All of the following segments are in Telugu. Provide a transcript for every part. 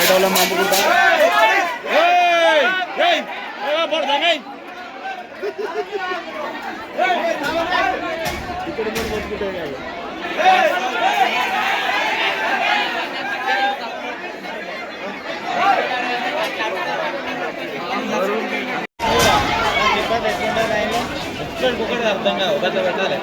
బయట వాళ్ళ మాపుకుంటా ఇక్కడ మీరు కొట్టుకుంటే కాదు. అర్థం కాదు ఒకటి పెట్టాలి.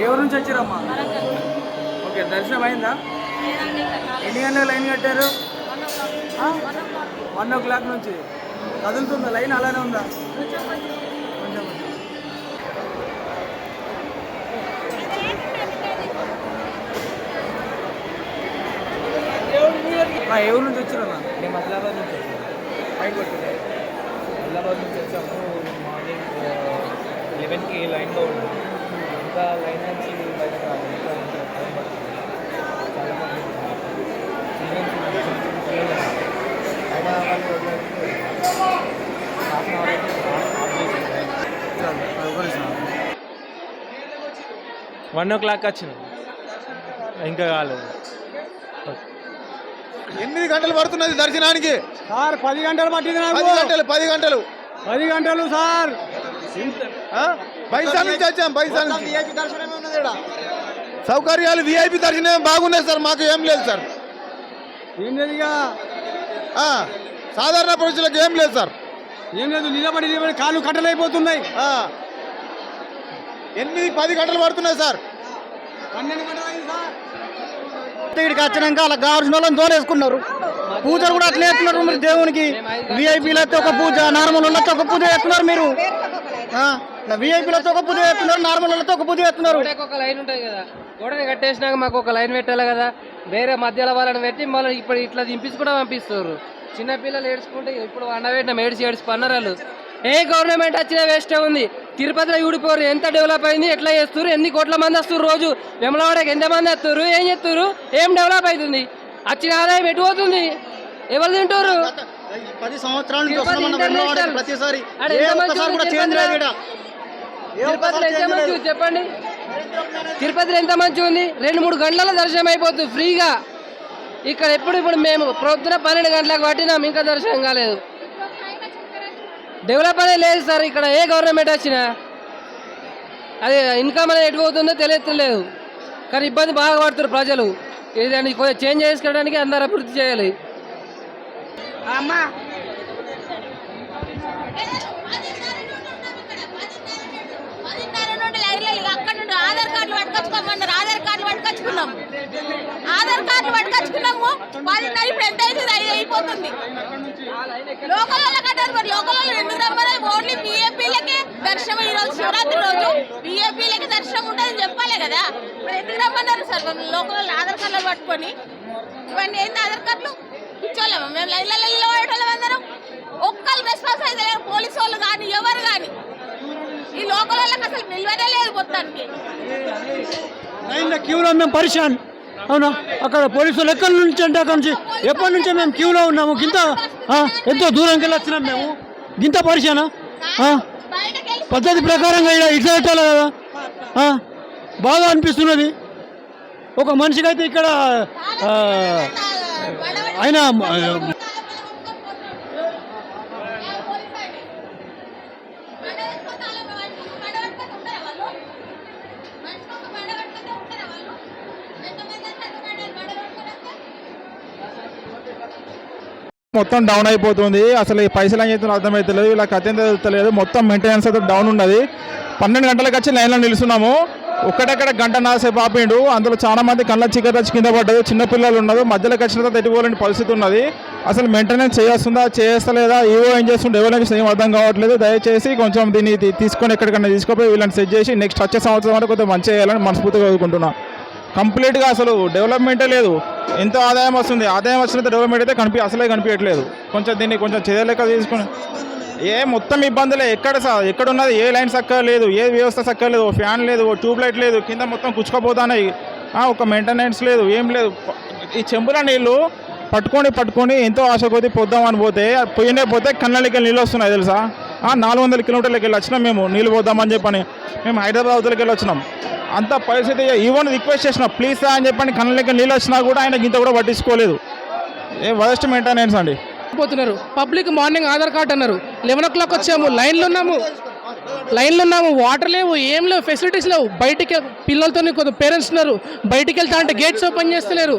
ఎవరి నుంచి వచ్చారమ్మా? ఓకే, దర్శనం అయిందా? ఎన్ని గంటలకు లైన్ కట్టారు? 1 o'clock నుంచి కదులుతుందా లైన్? అలానే ఉందా? ఏ ఊరు నుంచి వచ్చారమ్మా? మేము ఆదిలాబాద్ నుంచి వచ్చాము. పైకి వచ్చింది. ఆదిలాబాద్ నుంచి వచ్చాము. మార్నింగ్ 11కి లైన్లో ఉన్నాము. ఇంకా లైన్ నుంచి బయటకు రావాలి. ఇంకా టైం పడుతుంది. చాలామంది అయినా వాళ్ళు హాఫ్ అన్ అవర్ అయితే 1 o'clock వచ్చినాం, ఇంకా కాలేదు. 8 గంటలు పడుతున్నది దర్శనానికి సార్ 10 గంటలు పట్టింది నాకు. 10 గంటలు 10 గంటలు సార్. బైసా నుంచి వచ్చాం. బైసా నుంచి సౌకర్యాలు విఐపి దర్శనం బాగున్నాయి సార్. మాకు ఏం లేదు సార్. ఏం లేదు ఇక, సాధారణ పురుషులకు ఏం లేదు సార్. ఏం లేదు, నిలబడి కాళ్ళు కట్టలైపోతున్నాయి. 8-10 గంటలు పడుతున్నాయి సార్. 12 గంటలు అయింది సార్. ఇక్కడికి వచ్చినాక అలా కావాల్సిన వాళ్ళని తోలేసుకున్నారు. పూజలు కూడా అట్లా చేస్తున్నారు మీరు దేవునికి. విఐపీలతో ఒక పూజ, నార్మల్ వాళ్ళతో ఒక పూజ చేస్తున్నారు మీరు. విఐపీలతో ఒక పూజ చేస్తున్నారు, నార్మల్ వాళ్ళతో ఒక పూజ చేస్తున్నారు. ఒక లైన్ ఉంటుంది కదా, గోడని కట్టేసినాక మాకు ఒక లైన్ పెట్టాలి కదా, వేరే మధ్యలో వాళ్ళని పెట్టి మళ్ళీ ఇప్పుడు ఇట్లా దింపించి కూడా పంపిస్తారు. చిన్నపిల్లలు ఏడ్చుకుంటే ఇప్పుడు వండబెట్టిన ఏడ్చి పన్నారు వాళ్ళు. ఏ గవర్నమెంట్ వచ్చినా వేస్టే ఉంది. తిరుపతిలో ఊడిపోరు, ఎంత డెవలప్ అయింది, ఎట్లా చేస్తారు, ఎన్ని కోట్ల మంది వస్తారు రోజు. వెమలవాడకి ఎంతమంది వస్తారు, ఏం చేస్తారు, ఏం డెవలప్ అవుతుంది, వచ్చిన ఆదాయం ఎటు పోతుంది, ఎవరు తింటారు? 10 సంవత్సరాల నుంచి ప్రతిసారి కూడా చేంజ్ లేదు. తిరుపతిలో ఎంత మంచి చెప్పండి, తిరుపతిలో ఎంత మంచి ఉంది. 2-3 గంటల దర్శనం అయిపోతుంది ఫ్రీగా. ఇక్కడ ఇప్పుడు మేము ప్రొద్దున 12 గంటలకు పట్టినాం, ఇంకా దర్శనం కాలేదు. డెవలప్ అనేది లేదు సార్ ఇక్కడ. ఏ గవర్నమెంట్ వచ్చినా అది ఇన్కమ్ అనేది ఎటు పోతుందో తెలియట్లేదు. కానీ ఇబ్బంది బాగా పడుతున్నారు ప్రజలు. ఏదైనా కొంచెం చేంజ్ చేసుకోవడానికి అందరూ అభివృద్ధి చేయాలి. అక్కడ నుండి ఆధార్ కార్డులు పట్టుకొచ్చుకోమన్నారు. ఆధార్ కార్డులు పట్టుకొచ్చుకున్నాము. 10:30. ఇప్పుడు ఎంత అవుతుంది? 5 అయిపోతుంది. లోకల్ లోకల్ ఎందుకు రమ్మని ఓన్లీ విఐపీలకే దర్శనం. ఈ రోజు శివరాత్రి రోజు విఐపీలకే దర్శనం ఉంటుందని చెప్పాలి కదా. ఇప్పుడు ఎందుకు రమ్మన్నారు సార్? లోకల్ ఆధార్ కార్డులు పట్టుకొని ఇవన్నీ ఏంటి ఆధార్ కార్డులు ఇచ్చోళ్ళము. మేము లైన్లలో నిలబడేటోళ్ళం అందరం. ఒక్కళ్ళు రెస్పాన్స్ అయితే లేరు, పోలీసు వాళ్ళు కానీ ఎవరు కానీ. ఈ లోకల్ వాళ్ళకి అసలు నిల్వనే లేదు మొత్తానికి. క్యూలో మేము పరిశాన్. అవునా, అక్కడ పోలీసులు ఎక్కడి నుంచి అంటే అక్కడ నుంచి ఎప్పటి నుంచో మేము క్యూలో ఉన్నాము. గింత ఎంతో దూరంకి వెళ్ళి వచ్చినాం మేము. గింత పరిశానా? పద్ధతి ప్రకారంగా ఇట్లా పెట్టాలి కదా. బాగా అనిపిస్తున్నది. ఒక మనిషికి అయితే ఇక్కడ ఆయన మొత్తం డౌన్ అయిపోతుంది. అసలు ఈ పైసలు ఏం చేస్తున్నా అర్థమవుతలేదు, ఇలా కథ తెలుస్తలేదు. మొత్తం మెయింటెనెన్స్ అయితే డౌన్ ఉన్నది. 12 గంటలకు వచ్చి లైన్లో నిలుస్తున్నాము. ఒక్కటక్కడ 1.5 సేపు ఆపిండు. అందులో చాలా మంది కళ్ళ చికెన్ వచ్చి కింద పడ్డదు, చిన్నపిల్లలు ఉన్నారు. మధ్యలోకి వచ్చిన తర్వాత ఎటుపోలేని పరిస్థితి ఉన్నది. అసలు మెయింటెనెన్స్ చేస్తుందా చేస్తలేదా, ఏవో ఏం చేస్తుండే ఎవరో ఏం అర్థం కావట్లేదు. దయచేసి కొంచెం దీన్ని తీసుకొని ఎక్కడికన్నా తీసుకుపోయి వీళ్ళని సెట్ చేసి నెక్స్ట్ వచ్చే సంవత్సరం వరకు కొంచెం మంచిగా చేయాలని మనస్ఫూర్తిగా కోరుకుంటున్నాను. కంప్లీట్గా అసలు డెవలప్మెంటే లేదు. ఎంతో ఆదాయం వస్తుంది, ఆదాయం వచ్చినంత డెవలప్మెంట్ అయితే అసలే కనిపించట్లేదు. కొంచెం దీన్ని కొంచెం చేయలేక తీసుకుని మొత్తం ఇబ్బందులే. ఎక్కడున్నది ఏ లైన్ చక్కగా లేదు, ఏ వ్యవస్థ చక్కగా లేదు, ఫ్యాన్ లేదు, ట్యూబ్ లైట్ లేదు, కింద మొత్తం కుచ్చుకపోతున్నాయి. ఒక మెయింటెనెన్స్ లేదు, ఏం లేదు. ఈ చెంబుల నీళ్ళు పట్టుకొని ఎంతో ఆశ కొద్దీ పోద్దామని పోతే పోతే కళ్ళకి నీళ్ళు వస్తున్నాయి తెలుసా. 400 కిలోమీటర్లకి వెళ్ళి వచ్చినాం మేము నీళ్ళు పోద్దామని చెప్పని. మేము హైదరాబాద్ అవతలకి వెళ్ళి వచ్చినాం. అంత పరిస్థితి. ఈవెన్ రిక్వెస్ట్ చేసిన ప్లీజ్ అని చెప్పండి, కళ్ళకి నీళ్ళు వచ్చినా కూడా ఆయన ఇంత కూడా పట్టించుకోలేదు. వరస్ట్ మెయింటెనెన్స్ అండి. పోతున్నారు పబ్లిక్. మార్నింగ్ ఆధార్ కార్డు అన్నారు, 11 o'clock వచ్చాము, లైన్లో ఉన్నాము. వాటర్ లేవు, ఏం లేవు, ఫెసిలిటీస్ లేవు. బయటికి పిల్లలతో కొంత పేరెంట్స్ ఉన్నారు, బయటికి వెళ్తా అంటే గేట్స్ ఓపెన్ చేస్తలేరు.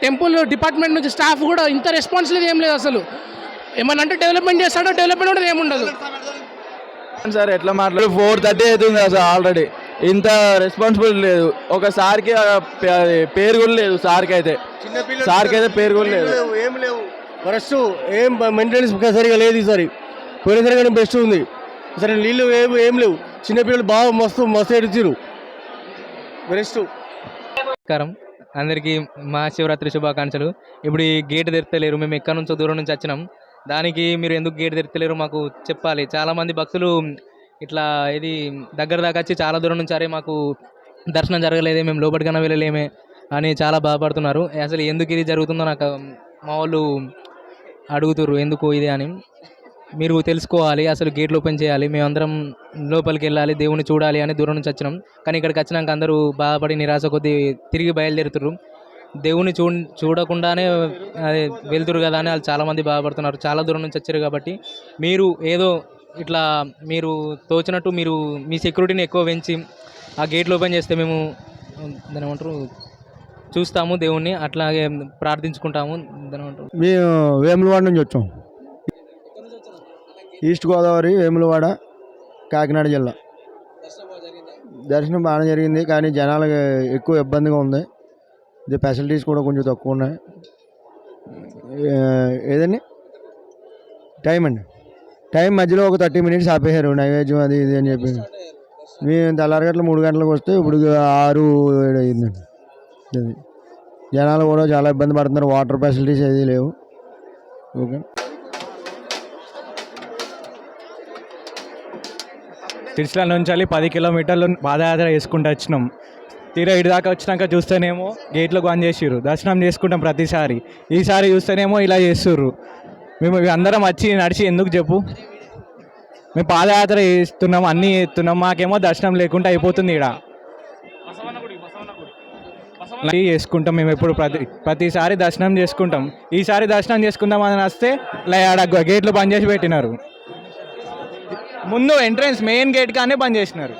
టెంపుల్ డిపార్ట్మెంట్ నుంచి స్టాఫ్ కూడా ఇంత రెస్పాన్స్ లేదు, ఏం లేదు. అసలు ఏమన్నా అంటే డెవలప్మెంట్ చేస్తాడో, డెవలప్మెంట్ కూడా ఏముండదు సార్. ఎట్లా మాట్లాడు 4:30 అవుతుంది కదా సార్. ఆల్రెడీ ఇంత రెస్పాన్సిబుల్ లేదు. ఒకసారికి పేరు కూడా లేదు సార్కి అయితే పేరు కూడా లేదు. ఏం లేవు, ఫస్ట్ ఏం మెయింటెనెన్స్ సరిగా లేదు. ఈసారి పోయినసరి కానీ బెస్ట్ ఉంది. సరే నీళ్ళు ఏం లేవు. చిన్నపిల్లలు బాగా మస్తు ఎడిచారు. బెస్ట్. నమస్కారం అందరికీ, మహాశివరాత్రి శుభాకాంక్షలు. ఇప్పుడు ఈ గేట్ తెరతలేరు, మేము ఎక్కడి నుంచో దూరం నుంచి వచ్చినాం. దానికి మీరు ఎందుకు గేట్ తెరతలేరు మాకు చెప్పాలి. చాలామంది భక్తులు ఇట్లా ఇది దగ్గర దాకా వచ్చి చాలా దూరం నుంచి అరే మాకు దర్శనం జరగలేదే, మేము లోపలికన్నా వెళ్ళలేమే అని చాలా బాధపడుతున్నారు. అసలు ఎందుకు ఇది జరుగుతుందో నాకు మా వాళ్ళు అడుగుతుర్రు ఎందుకు ఇది అని. మీరు తెలుసుకోవాలి, అసలు గేట్లు ఓపెన్ చేయాలి, మేమందరం లోపలికి వెళ్ళాలి, దేవుని చూడాలి అని దూరం నుంచి వచ్చినాం. కానీ ఇక్కడికి వచ్చినాక అందరూ బాధపడి నిరాశ కొద్దీ తిరిగి బయలుదేరుతున్నారు. దేవుని చూడకుండానే అదే వెళ్తురు కదా అని వాళ్ళు చాలామంది బాధపడుతున్నారు. చాలా దూరం నుంచి వచ్చారు కాబట్టి మీరు ఏదో ఇట్లా మీరు తోచినట్టు మీరు మీ సెక్యూరిటీని ఎక్కువ పెంచి ఆ గేట్లు ఓపెన్ చేస్తే మేము దాని ఏమంటారు చూస్తాము దేవుణ్ణి, అట్లాగే ప్రార్థించుకుంటాము. దాని ఏమంటారు మేము వేములవాడ నుంచి వచ్చాం. ఈస్ట్ గోదావరి, వేములవాడ, కాకినాడ జిల్లా. దర్శనం బాగానే జరిగింది, కానీ జనాలకు ఎక్కువ ఇబ్బందిగా ఉంది. ఇది ఫెసిలిటీస్ కూడా కొంచెం తక్కువ ఉన్నాయి. ఏదండి టైం మధ్యలో ఒక 30 minutes ఆపేశారు, నైవేద్యం అది ఇది అని చెప్పి. మేము తెల్లారగట్ల 3 గంటలకు వస్తే ఇప్పుడు 6-7 అయిందండి. అది జనాలు కూడా చాలా ఇబ్బంది పడుతున్నారు. వాటర్ ఫెసిలిటీస్ ఏది లేవు. ఓకే. తిరుచుల నుంచి 10 కిలోమీటర్లు పాదయాత్ర చేసుకుంటూ వచ్చినాం. తీరా ఇటు దాకా వచ్చినాక చూస్తేనేమో గేట్లు బంద్ చేసిర్రు. దర్శనం చేసుకుంటాం ప్రతిసారి, ఈసారి చూస్తేనేమో ఇలా చేస్తుర్రు. మేము అందరం వచ్చి నడిచి ఎందుకు చెప్పు? మేము పాదయాత్ర చేస్తున్నాం, అన్నీ చేస్తున్నాం, మాకేమో దర్శనం లేకుండా అయిపోతుంది. ఇక్కడ చేసుకుంటాం మేము ఎప్పుడు ప్రతిసారి దర్శనం చేసుకుంటాం. ఈసారి దర్శనం చేసుకుందాం అని వస్తే ఆడ గేట్లు బంద్ చేసి పెట్టినారు. ముందు ఎంట్రన్స్ మెయిన్ గేట్ కానీ బంద్ చేసినారు.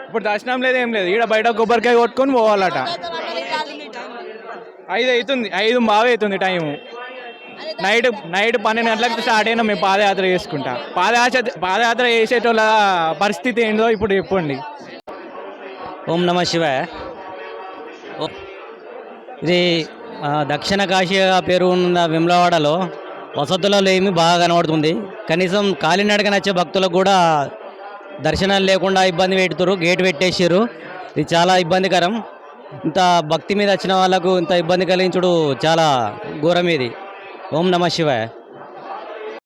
ఇప్పుడు దర్శనం లేదు, ఏం లేదు. ఇక్కడ బయట కొబ్బరికాయ కొట్టుకొని పోవాలట. 5 అవుతుంది, 5 బాగా అవుతుంది టైము. నైట్ 12 గంటలకు స్టార్ట్ అయినా మేము పాదయాత్ర చేసుకుంటా. పాదయాత్ర చేసేటోళ్ళ పరిస్థితి ఏంటో ఇప్పుడు చెప్పండి. ఓం నమ శివాయ. ఇది దక్షిణ కాశీగా పేరు ఉన్న వేములవాడలో వసతులలో ఏమి బాగా కనబడుతుంది. కనీసం కాలినడకన వచ్చే భక్తులకు కూడా దర్శనాలు లేకుండా ఇబ్బంది పెడుతున్నారు. గేట్ పెట్టేసారు. ఇది చాలా ఇబ్బందికరం. ఇంత భక్తి మీద వచ్చిన వాళ్ళకు ఇంత ఇబ్బంది కలిగించుడు చాలా ఘోరం ఇది. ఓం నమ శివాయ.